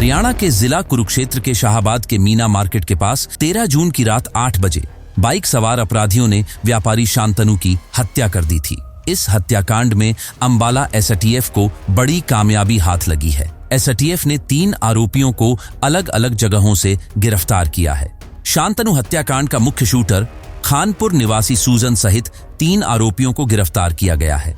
हरियाणा के जिला कुरुक्षेत्र के शाहबाद के मीना मार्केट के पास 13 जून की रात 8 बजे बाइक सवार अपराधियों ने व्यापारी शांतनु की हत्या कर दी थी। इस हत्याकांड में अंबाला एसटीएफ को बड़ी कामयाबी हाथ लगी है। एसटीएफ ने 3 आरोपियों को अलग अलग जगहों से गिरफ्तार किया है। शांतनु हत्याकांड का मुख्य शूटर खानपुर निवासी सूजन सहित 3 आरोपियों को गिरफ्तार किया गया है।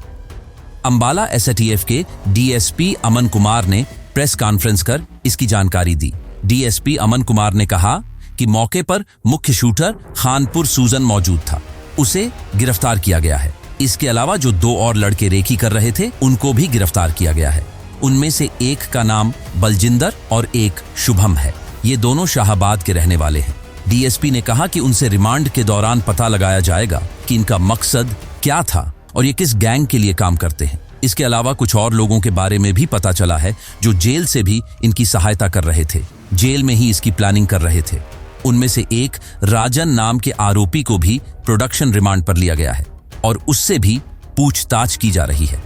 अंबाला एसटीएफ के डीएसपी अमन कुमार ने प्रेस कॉन्फ्रेंस कर इसकी जानकारी दी। डीएसपी अमन कुमार ने कहा कि मौके पर मुख्य शूटर खानपुर सूजन मौजूद था, उसे गिरफ्तार किया गया है। इसके अलावा जो 2 और लड़के रेकी कर रहे थे उनको भी गिरफ्तार किया गया है। उनमें से एक का नाम बलजिंदर और एक शुभम है। ये दोनों शाहबाद के रहने वाले हैं। डीएसपी ने कहा कि उनसे रिमांड के दौरान पता लगाया जाएगा कि इनका मकसद क्या था और ये किस गैंग के लिए काम करते हैं। इसके अलावा कुछ और लोगों के बारे में भी पता चला है जो जेल से भी इनकी सहायता कर रहे थे, जेल में ही इसकी प्लानिंग कर रहे थे। उनमें से एक राजन नाम के आरोपी को भी प्रोडक्शन रिमांड पर लिया गया है और उससे भी पूछताछ की जा रही है।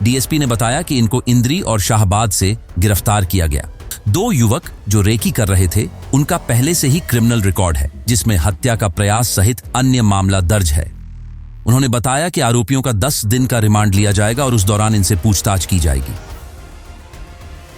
डीएसपी ने बताया कि इनको इंद्री और शाहबाद से गिरफ्तार किया गया। 2 युवक जो रेकी कर रहे थे उनका पहले से ही क्रिमिनल रिकॉर्ड है, जिसमें हत्या का प्रयास सहित अन्य मामला दर्ज है। उन्होंने बताया कि आरोपियों का 10 दिन का रिमांड लिया जाएगा और उस दौरान इनसे पूछताछ की जाएगी।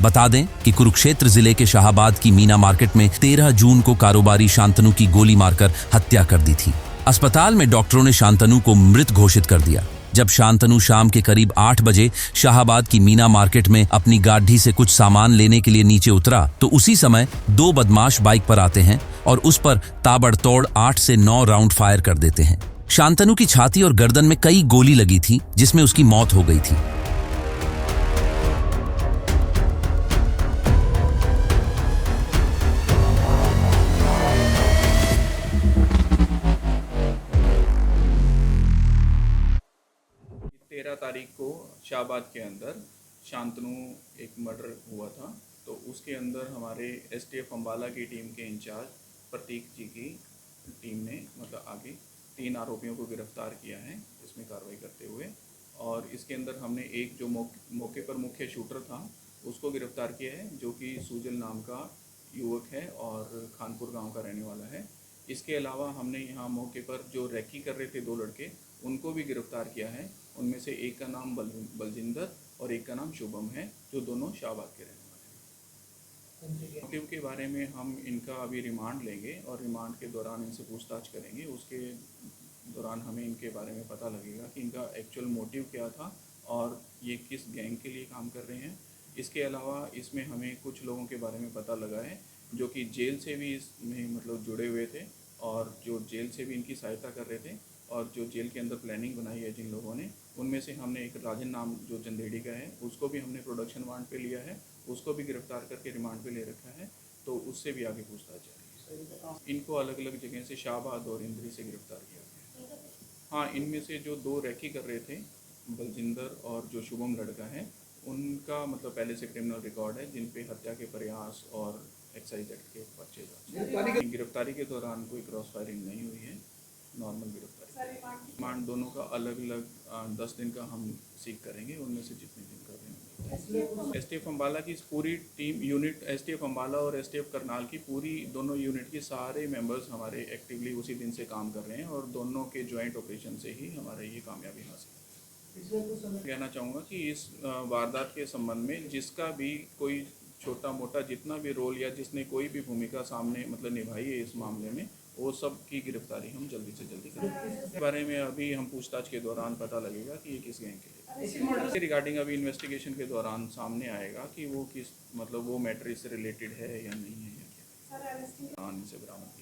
बता दें कि कुरुक्षेत्र जिले के शाहबाद की मीना मार्केट में 13 जून को कारोबारी शांतनु की गोली मारकर हत्या कर दी थी। अस्पताल में डॉक्टरों ने शांतनु को मृत घोषित कर दिया। जब शांतनु शाम के करीब 8 बजे शाहबाद की मीना मार्केट में अपनी गाड़ी से कुछ सामान लेने के लिए नीचे उतरा तो उसी समय 2 बदमाश बाइक पर आते हैं और उस पर ताबड़तोड़ 8 से 9 राउंड फायर कर देते हैं। शांतनु की छाती और गर्दन में कई गोली लगी थी, जिसमें उसकी मौत हो गई थी। तारीख को शाहबाद के अंदर शांतनु एक मर्डर हुआ था, तो उसके अंदर हमारे एसटीएफ अंबाला की टीम के इंचार्ज प्रतीक जी की टीम ने आगे 3 आरोपियों को गिरफ्तार किया है इसमें कार्रवाई करते हुए। और इसके अंदर हमने एक जो मौके पर मुख्य शूटर था उसको गिरफ्तार किया है, जो कि सूजन नाम का युवक है और खानपुर गांव का रहने वाला है। इसके अलावा हमने यहाँ मौके पर जो रैकी कर रहे थे 2 लड़के, उनको भी गिरफ्तार किया है। उनमें से एक का नाम बलजिंदर और एक का नाम शुभम है, जो दोनों शाहबाद के रहने वाले हैं। मोटिव के बारे में हम इनका अभी रिमांड लेंगे और रिमांड के दौरान इनसे पूछताछ करेंगे। उसके दौरान हमें इनके बारे में पता लगेगा कि इनका एक्चुअल मोटिव क्या था और ये किस गैंग के लिए काम कर रहे हैं। इसके अलावा इसमें हमें कुछ लोगों के बारे में पता लगा है जो कि जेल से भी इसमें जुड़े हुए थे और जो जेल से भी इनकी सहायता कर रहे थे। और जो जेल के अंदर प्लानिंग बनाई है जिन लोगों ने, उनमें से हमने एक राजन नाम जो जंदेड़ी का है उसको भी हमने प्रोडक्शन वारंट पे लिया है, उसको भी गिरफ्तार करके रिमांड पे ले रखा है, तो उससे भी आगे पूछताछ जारी है। इनको अलग अलग जगह से शाहबाद और इंद्री से गिरफ्तार किया गया। हाँ, इनमें से जो 2 रैकी कर रहे थे बलजिंदर और जो शुभम लड़का है, उनका पहले से क्रिमिनल रिकॉर्ड है, जिन पे हत्या के प्रयास और एक्साइज एक्ट के पर्चे। गिरफ्तारी के दौरान कोई क्रॉस फायरिंग नहीं हुई है, नॉर्मल गिरफ्तारी। रिमांड दोनों का अलग अलग 10 दिन का हम सीख करेंगे, उनमें से जितने दिन कर रहे हैं। एसटीएफ अंबाला की पूरी टीम यूनिट, एसटीएफ अंबाला और एसटीएफ करनाल की पूरी दोनों यूनिट के सारे मेंबर्स हमारे एक्टिवली उसी दिन से काम कर रहे हैं और दोनों के जॉइंट ऑपरेशन से ही हमारे ये कामयाबी हासिल। कहना चाहूँगा कि इस वारदात के संबंध में जिसका भी कोई छोटा मोटा जितना भी रोल या जिसने कोई भी भूमिका सामने निभाई है इस मामले में, वो सब की गिरफ्तारी हम जल्दी से जल्दी करेंगे। इस बारे में अभी हम पूछताछ के दौरान पता लगेगा कि ये किस गैंग के लिए। रिगार्डिंग अभी इन्वेस्टिगेशन के दौरान सामने आएगा कि वो किस वो मैटर इससे रिलेटेड है या नहीं है या क्या। इनसे बरामद